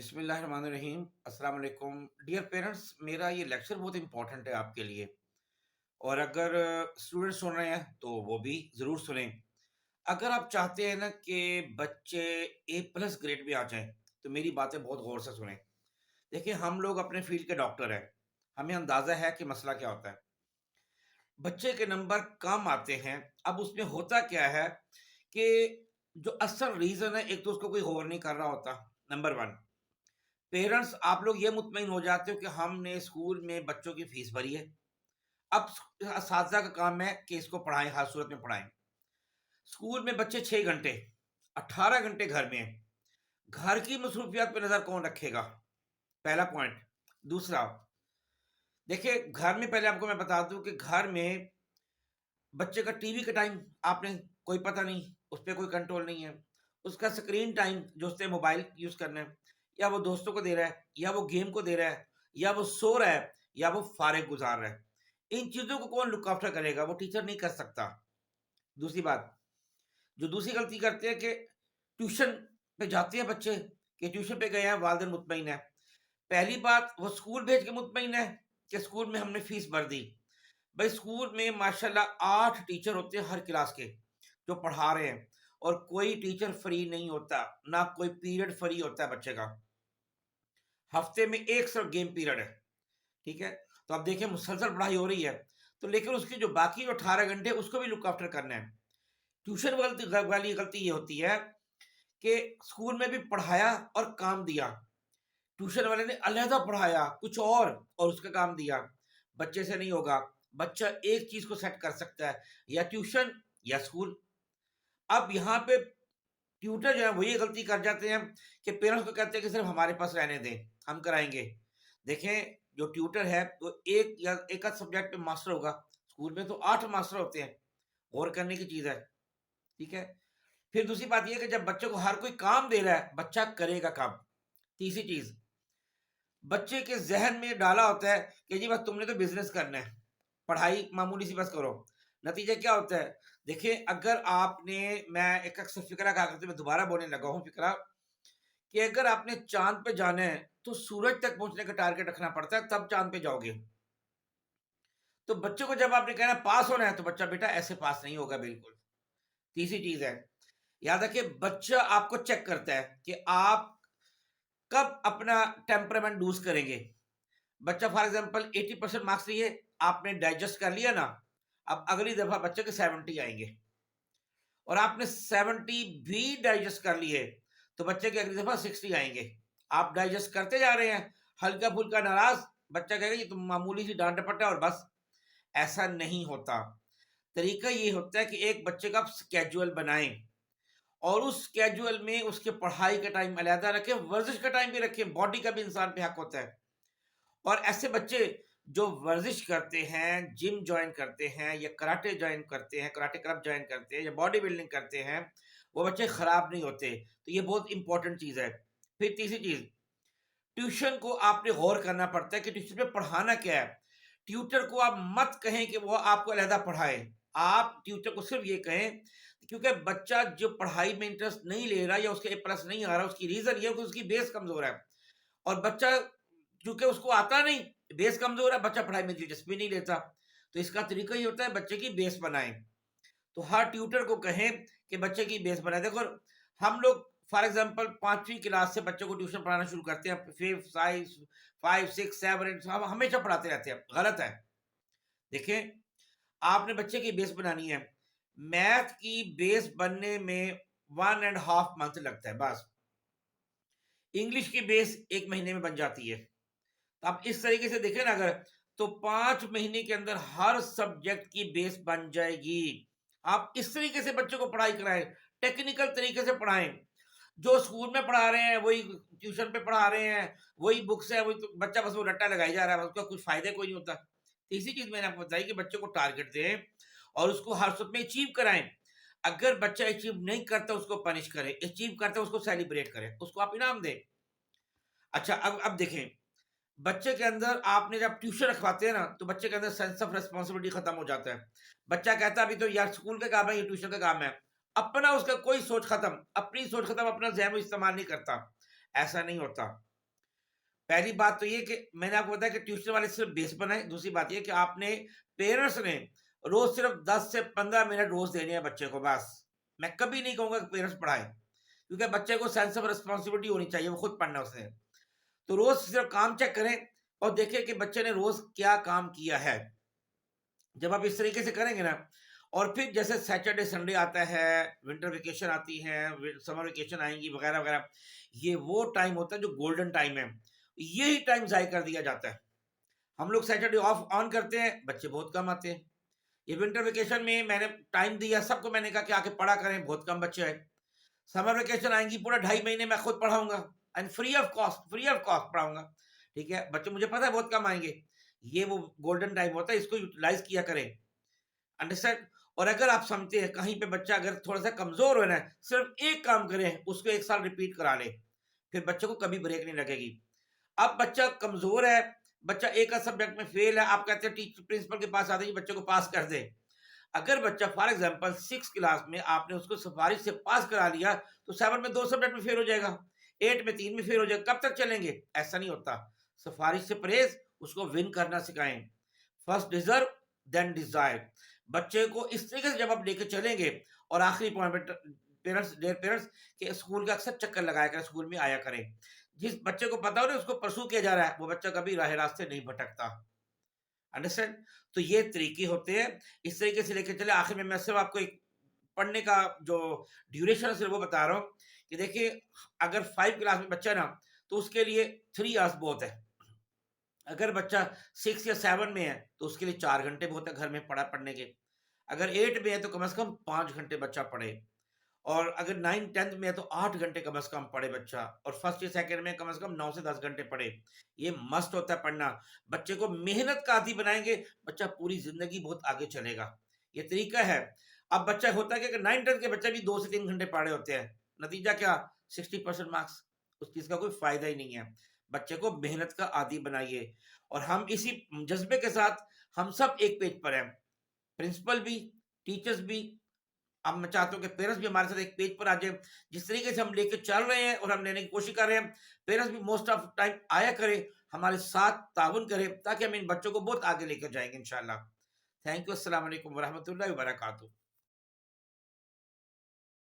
बिस्मिल्लाहिर्रहमानिर्रहीम। अस्सलाम वालेकुम। डियर पेरेंट्स, मेरा ये लेक्चर बहुत इंपॉर्टेंट है आपके लिए। और अगर स्टूडेंट्स सुन रहे हैं तो वो भी ज़रूर सुनें। अगर आप चाहते हैं ना कि बच्चे ए प्लस ग्रेड में आ जाएं, तो मेरी बातें बहुत गौर से सुनें। देखिए, हम लोग अपने फील्ड के डॉक्टर हैं। हमें अंदाज़ा है कि मसला क्या होता है। बच्चे के नंबर कम आते हैं। अब उसमें होता क्या है कि जो असल रीज़न है, एक तो उसको कोई गौर नहीं कर रहा होता, नंबर वन। पेरेंट्स, आप लोग ये मुतमईन हो जाते हो कि हमने स्कूल में बच्चों की फीस भरी है। अब असातिज़ा का काम है कि इसको पढ़ाएं, हर सूरत में पढ़ाएं। स्कूल में बच्चे 6 घंटे, 18 घंटे घर में हैं। घर की मसरूफियात पे नज़र कौन रखेगा? पहला पॉइंट। दूसरा, देखिए, घर में पहले आपको मैं बता दूं कि घर में बच्चे का टीवी का टाइम आपने कोई पता नहीं, उस पर कोई कंट्रोल नहीं है। उसका स्क्रीन टाइम जो उसने मोबाइल यूज करना है, या वो दोस्तों को दे रहा है, या वो गेम को दे रहा है, या वो सो रहा है, या वो फारिग गुजार रहा है। इन चीजों को कौन लुक आफ्टर करेगा? वो टीचर नहीं कर सकता। दूसरी बात, जो दूसरी गलती करते हैं कि ट्यूशन पे जाते हैं बच्चे, कि ट्यूशन पे गए हैं, वालिदैन मुतमईन है। पहली बात, वो स्कूल भेज के मुतमईन है कि स्कूल में हमने फीस भर दी। भाई, स्कूल में माशाल्लाह 8 टीचर होते हैं हर क्लास के, जो पढ़ा रहे हैं। और कोई टीचर फ्री नहीं होता, ना कोई पीरियड फ्री होता है बच्चे का। हफ्ते में एक सिर्फ गेम पीरियड है। ठीक है? तो अब देखिए, मुसलसल पढ़ाई हो रही है, तो लेकिन उसकी जो बाकी जो 18 घंटे, उसको भी लुक आफ्टर करना है। ट्यूशन वाली गलती ये होती है कि स्कूल में भी पढ़ाया और काम दिया, ट्यूशन वाले ने अलहदा पढ़ाया कुछ और उसका काम दिया। बच्चे से नहीं होगा। बच्चा एक चीज को सेट कर सकता है, या ट्यूशन या स्कूल। अब यहाँ पे ट्यूटर जो है वो ये गलती कर जाते हैं कि पेरेंट्स को कहते हैं कि सिर्फ हमारे पास रहने दें, हम कराएंगे। देखें, जो ट्यूटर है वो एक या एक आध सब्जेक्ट पे मास्टर होगा। स्कूल में तो 8 मास्टर होते हैं। गौर करने की चीज है। ठीक है? फिर दूसरी बात यह है कि जब बच्चे को हर कोई काम दे रहा है, बच्चा करेगा कब? तीसरी चीज, बच्चे के जहन में डाला होता है कि जी बस तुमने तो बिजनेस करना है, पढ़ाई मामूली सी बस करो। नतीजा क्या होता है? देखिए, अगर आपने, मैं एक अक्सर फिक्रा कहा करते, मैं दोबारा बोलने लगा हूँ फिक्रा, कि अगर आपने चांद पे जाना है तो सूरज तक पहुंचने का टारगेट रखना पड़ता है, तब चांद पे जाओगे। तो बच्चे को जब आपने कहना पास होना है, तो बच्चा बेटा ऐसे पास नहीं होगा बिल्कुल। तीसरी चीज है, याद रखिए, बच्चा आपको चेक करता है कि आप कब अपना टेम्परामेंट लूज करेंगे। बच्चा फॉर एग्जांपल 80% मार्क्स लिए, आपने डाइजेस्ट कर लिया ना, अब अगली दफा बच्चे के 70 आएंगे। और आपने 70 भी डाइजेस्ट कर लिए, तो बच्चे के अगली दफा 60 आएंगे। आप डाइजेस्ट करते जा रहे हैं, हल्का फुल्का नाराज, बच्चा कहेगा ये तो मामूली सी डांट डपट है और बस। ऐसा नहीं होता। तरीका ये होता है कि एक बच्चे का स्केड्यूल बनाएं, और उस स्केड्यूल में उसके पढ़ाई का टाइम अलहदा रखें, वर्जिश का टाइम भी रखें। बॉडी का भी इंसान पे हक होता है। और ऐसे बच्चे जो वर्जिश करते हैं, जिम ज्वाइन करते हैं, या कराटे ज्वाइन करते हैं, कराटे क्लब ज्वाइन करते हैं, या बॉडी बिल्डिंग करते हैं, वो बच्चे खराब नहीं होते। तो ये बहुत इंपॉर्टेंट चीज है। फिर तीसरी चीज, ट्यूशन को आपने गौर करना पड़ता है कि ट्यूशन में पढ़ाना क्या है। ट्यूटर को आप मत कहें कि वो आपको अलहदा पढ़ाए। आप ट्यूटर को सिर्फ ये कहें, क्योंकि बच्चा जो पढ़ाई में इंटरेस्ट नहीं ले रहा, या उसके ए प्लस नहीं आ रहा, उसकी रीजन ये है कि उसकी बेस कमजोर है। और बच्चा, क्योंकि उसको आता नहीं, बेस कमजोर है, बच्चा पढ़ाई में दिलचस्पी नहीं लेता। तो इसका तरीका ये होता है, बच्चे की बेस बनाएं। तो हर ट्यूटर को कहें कि बच्चे की बेस बनाए। देखो, हम लोग फॉर एग्जांपल 5वीं क्लास से बच्चों को ट्यूशन पढ़ाना शुरू करते हैं, fifth, five, six, seven, eight, हम हमेशा पढ़ाते रहते हैं, गलत है। देखिए, आपने बच्चे की बेस बनानी है। मैथ की बेस बनने में 1.5 मंथ लगता है बस। इंग्लिश की बेस 1 महीने में बन जाती है। तो आप इस तरीके से देखें ना, अगर, तो 5 महीने के अंदर हर सब्जेक्ट की बेस बन जाएगी। आप इस तरीके से बच्चों को पढ़ाई कराएं, टेक्निकल तरीके से पढ़ाएं। जो स्कूल में पढ़ा रहे हैं वही ट्यूशन पे पढ़ा रहे हैं, वही बुक्स है, वही तो बच्चा बस वो रट्टा लगाई जा रहा है, उसका कुछ फायदा कोई नहीं होता। तीसरी चीज मैंने आपको बताई कि बच्चे को टारगेट दें और उसको हर सूरत में अचीव कराएं। अगर बच्चा अचीव नहीं करता, उसको पनिश करें। अचीव करता, उसको सेलिब्रेट करें, उसको आप इनाम दें। अच्छा, अब देखें, बच्चे के अंदर आपने जब ट्यूशन रखवाते हैं ना, तो बच्चे के अंदर सेंस ऑफ रिस्पॉन्सिबिलिटी खत्म हो जाता है। बच्चा कहता है अभी तो यार स्कूल का काम है, ये ट्यूशन का काम है। अपना उसका कोई सोच खत्म, अपनी सोच खत्म, अपना जहन वो इस्तेमाल नहीं करता। ऐसा नहीं होता। पहली बात तो ये कि मैंने आपको बताया कि ट्यूशन वाले सिर्फ़ बेस बनाएँ, दूसरी बात ये कि आपने पेरेंट्स ने रोज़ सिर्फ़ 10 से 15 मिनट रोज़ देने हैं बच्चे को बस। मैं कभी नहीं कहूँगा कि पेरेंट्स पढ़ाएँ, क्योंकि बच्चे को सेंस ऑफ रिस्पॉन्सिबिलिटी होनी चाहिए, वो खुद पढ़ना है उसने। तो रोज़ सिर्फ़ काम चेक करें और देखें कि बच्चे ने रोज़ क्या काम किया है। जब आप इस तरीके से करेंगे ना, और फिर जैसे सैटरडे संडे आता है, विंटर वेकेशन आती है, समर वेकेशन आएंगी वगैरह वगैरह, ये वो टाइम होता है जो गोल्डन टाइम है। यही टाइम जाया कर दिया जाता है। हम लोग सैटरडे ऑफ ऑन करते हैं, बच्चे बहुत कम आते हैं। ये विंटर वेकेशन में मैंने टाइम दिया सबको, मैंने कहा कि आके पढ़ा करें, बहुत कम बच्चे आए। समर वेकेशन आएंगी, पूरा 2.5 महीने मैं खुद पढ़ाऊंगा एंड फ्री ऑफ कॉस्ट पढ़ाऊंगा। ठीक है, बच्चे मुझे पता है बहुत कम आएंगे। ये वो गोल्डन टाइम होता है, इसको यूटिलाइज किया करें। अंडरस्टैंड? और अगर आप समझते हैं कहीं पे बच्चा अगर थोड़ा-सा कमज़ोर हो रहा है, सिर्फ़ एक काम करें, उसको 1 साल रिपीट करा लें, फिर बच्चे को कभी ब्रेक नहीं लगेगी। अब बच्चा कमज़ोर है, बच्चा एक आध सब्जेक्ट में फ़ेल है, आप कहते हैं टीच प्रिंसिपल के पास आते हैं कि बच्चे को पास कर दें। अगर बच्चा फॉर एग्ज़ाम्पल 6th क्लास में आपने उसको सिफ़ारिश से पास करा लिया, तो 7 में 2 सब्जेक्ट में फ़ेल हो जाएगा, 8 में 3 में फ़ेल हो जाएगा, कब तक चलेंगे? ऐसा नहीं होता। सिफ़ारिश से परहेज़, उसको विन करना सिखाएँ। First deserve then desire. बच्चे को इस तरीके से जब आप लेके चलेंगे, और आखिरी पॉइंट पे पेरेंट्स डियर पेरेंट्स के स्कूल का अक्सर चक्कर लगाया करें, स्कूल में आया करें। जिस बच्चे को पता हो ना उसको परसू किया जा रहा है, वो बच्चा कभी राह रास्ते नहीं भटकता। अंडरस्टैंड? तो ये तरीके होते हैं, इस तरीके से लेके चले। आखिर में मैं सिर्फ आपको एक पढ़ने का जो ड्यूरेशन है सिर्फ वो बता रहा हूँ कि देखिए, अगर 5 क्लास में बच्चा है ना, तो उसके लिए 3 आवर्स बहुत है। अगर बच्चा 6 या 7 में है, तो उसके लिए 4 घंटे बहुत है घर में पढ़ने के। अगर 8 में है, तो कम से कम 5 घंटे बच्चा पढ़े। और अगर 9-10th में है, तो 8 घंटे कम से कम पढ़े बच्चा, और फर्स्ट या सेकंड में कम से कम 9 से 10 घंटे पढ़े। ये मस्ट होता है पढ़ना। बच्चे को मेहनत का आदी बनाएँगे, बच्चा पूरी ज़िंदगी बहुत आगे चलेगा। ये तरीका है। अब बच्चा होता है कि अगर 9-10 के बच्चे भी 2 से 3 घंटे पढ़े होते हैं, नतीजा क्या? 60% मार्क्स। उस चीज़ का कोई फ़ायदा ही नहीं है। बच्चे को मेहनत का आदी बनाइए, और हम इसी जज़्बे के साथ हम सब एक पेज पर हैं। प्रिंसिपल भी, टीचर्स भी। अब मैं चाहता हूँ कि पेरेंट्स भी हमारे साथ एक पेज पर आ जाएँ। जिस तरीके से हम लेके चल रहे हैं और हम लेने की कोशिश कर रहे हैं, पेरेंट्स भी मोस्ट ऑफ टाइम आया करें, हमारे साथ ताउन करें, ताकि हम इन बच्चों को बहुत आगे लेकर जाएँगे इंशाअल्लाह। Thank you. अस्सलाम वालेकुम व रहमतुल्लाहि व बरकातहू।